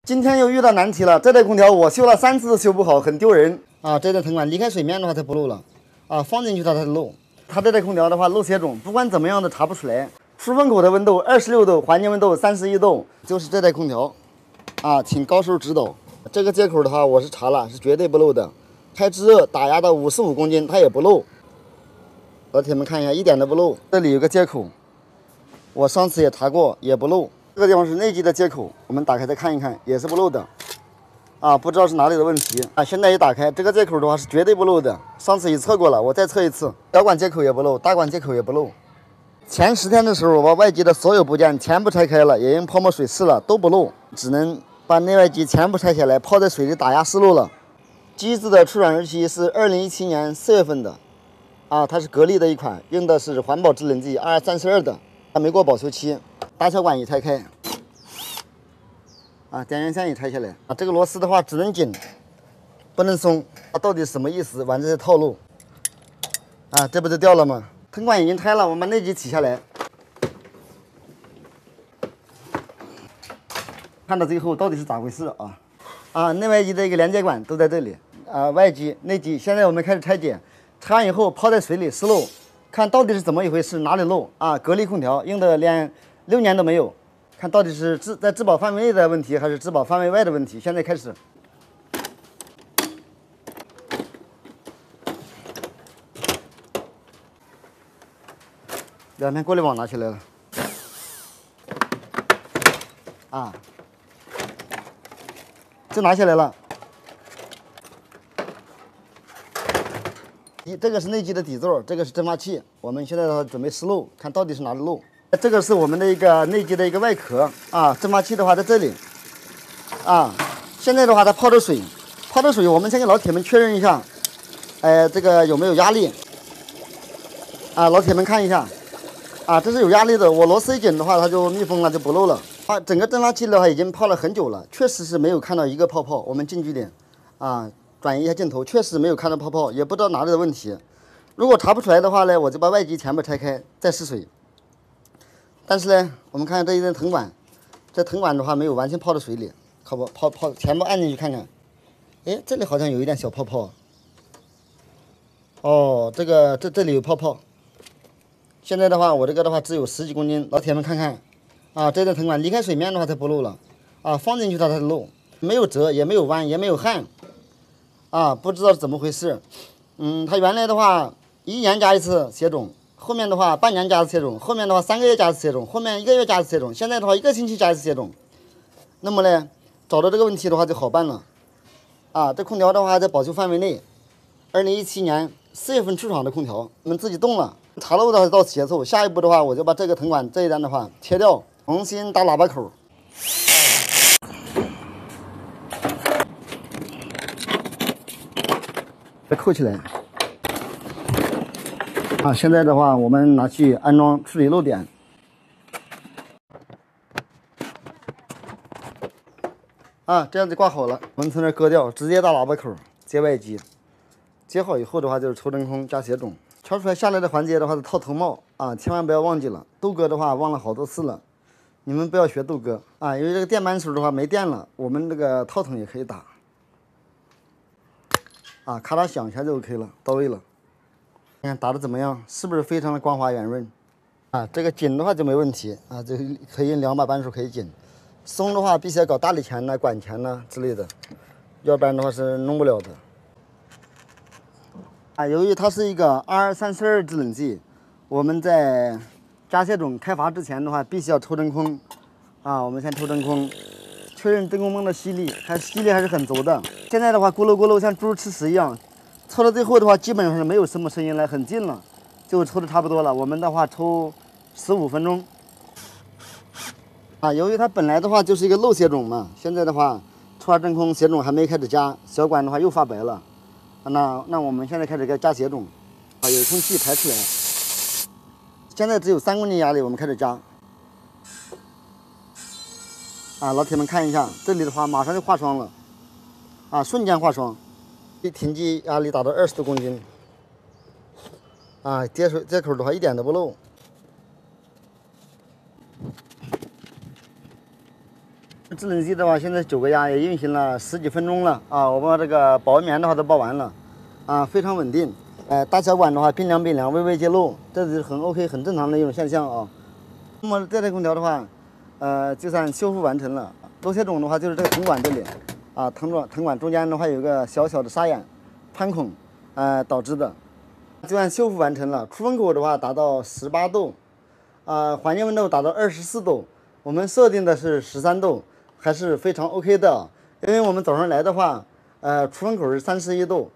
今天又遇到难题了，这台空调我修了3次都修不好，很丢人啊！这台藤管离开水面的话它不漏了啊，放进去它才漏。它这台空调的话漏血种，不管怎么样都查不出来。出风口的温度26度，环境温度31度，就是这台空调啊，请高手指导。这个接口的话我是查了，是绝对不漏的。开制热打压到55公斤它也不漏。老铁们看一下，一点都不漏。这里有个接口，我上次也查过，也不漏。这个地方是内机的接口，我们打开再看一看，也是不漏的。啊，不知道是哪里的问题啊。现在一打开这个接口的话是绝对不漏的，上次也测过了，我再测一次。小管接口也不漏，大管接口也不漏。前10天的时候，我把外机的所有部件全部拆开了，也用泡沫水试了，都不漏，只能把内外机全部拆下来，泡在水里打压湿漏了。机子的出厂日期是2017年4月份的，啊，它是格力的一款，用的是环保制冷剂232的，它没过保修期。打小管一拆开，啊，电源线一拆下来，啊，这个螺丝的话只能紧，不能松。啊，到底什么意思？玩这些套路，啊，这不就掉了吗？藤管已经拆了，我们把内机取下来，看到最后到底是咋回事啊？啊，内外机的一个连接管都在这里，啊，外机、内机。现在我们开始拆解，拆完以后泡在水里湿漏，看到底是怎么一回事，哪里漏啊？格力空调用的连6年都没有，看到底是在质保范围内的问题，还是质保范围外的问题？现在开始，两片过滤网拿起来了，啊，就拿下来了。这个是内机的底座，这个是蒸发器。我们现在的话准备试漏，看到底是哪里漏。这个是我们的一个内机的一个外壳啊，蒸发器的话在这里啊。现在的话它泡着水，我们先给老铁们确认一下，这个有没有压力啊？老铁们看一下啊，这是有压力的。我螺丝一紧的话，它就密封了，就不漏了。啊，整个蒸发器的话已经泡了很久了，确实是没有看到一个泡泡。我们近距离啊转移一下镜头，确实没有看到泡泡，也不知道哪里的问题。如果查不出来的话呢，我就把外机全部拆开再试水。但是呢，我们看这一根藤管，这藤管的话没有完全泡到水里，靠不泡全部按进去看看。哎，这里好像有一点小泡泡。哦，这里有泡泡。现在的话，我这个的话只有10几公斤，老铁们看看，啊，这根藤管离开水面的话它不漏了，啊，放进去它才漏，没有折，也没有弯，也没有焊，啊，不知道是怎么回事。它原来的话1年加一次血种。后面的话半年加一次血种，后面的话3个月加一次血种，后面1个月加一次血种，现在的话1个星期加一次血种。那么呢，找到这个问题的话就好办了。啊，这空调的话在保修范围内，2017年4月份出厂的空调，我们自己动了，查漏的话到此结束。下一步的话，我就把这个藤管这一端的话切掉，重新打喇叭口，再扣起来。啊，现在的话，我们拿去安装处理漏点。啊，这样子挂好了，我们从这割掉，直接打喇叭口，接外机。接好以后的话，就是抽真空加血种。敲出来下来的环节的话是套头帽啊，千万不要忘记了。豆哥的话忘了好多次了，你们不要学豆哥啊，因为这个电扳手的话没电了，我们这个套筒也可以打。啊，咔嗒响一下就 OK 了，到位了。看看打的怎么样，是不是非常的光滑圆润？啊，这个紧的话就没问题啊，这可以用2把扳手可以紧。松的话必须要搞大理钳呐、管钳呐之类的，要不然的话是弄不了的。啊，由于它是一个232制冷剂，我们在加血种开阀之前的话，必须要抽真空。啊，我们先抽真空，确认真空泵的吸力，看吸力还是很足的。现在的话咕噜咕噜像猪吃屎一样。抽到最后的话，基本上是没有什么声音了，很近了，就抽的差不多了。我们的话抽15分钟。啊，由于它本来的话就是一个漏血种嘛，现在的话抽完真空，血种还没开始加，小管的话又发白了。那我们现在开始给它加血种，啊，有空气排出来。现在只有3公斤压力，我们开始加。啊，老铁们看一下，这里的话马上就化霜了，啊，瞬间化霜。停机压力达到20多公斤，啊，接口的话一点都不漏。制冷机的话，现在9个压也运行了10几分钟了啊，我把这个保温棉的话都包完了，啊，非常稳定。大小管的话冰凉，微微揭露，这是很 OK 很正常的一种现象啊。那么这台空调的话，就算修复完成了。漏泄种的话就是这个藤管这里，啊，藤管中间的话有一个小小的沙眼穿孔，导致的。就算修复完成了，出风口的话达到18度，环境温度达到24度，我们设定的是13度，还是非常 OK 的。因为我们早上来的话，出风口是31度，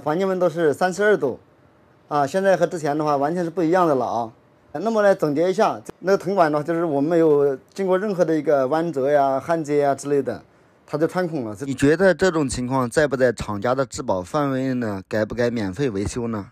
环境温度是32度，啊，现在和之前的话完全是不一样的了啊。那么来总结一下，那个藤管呢，就是我们没有经过任何的一个弯折呀、焊接呀之类的，它就穿孔了。你觉得这种情况在不在厂家的质保范围内呢？该不该免费维修呢？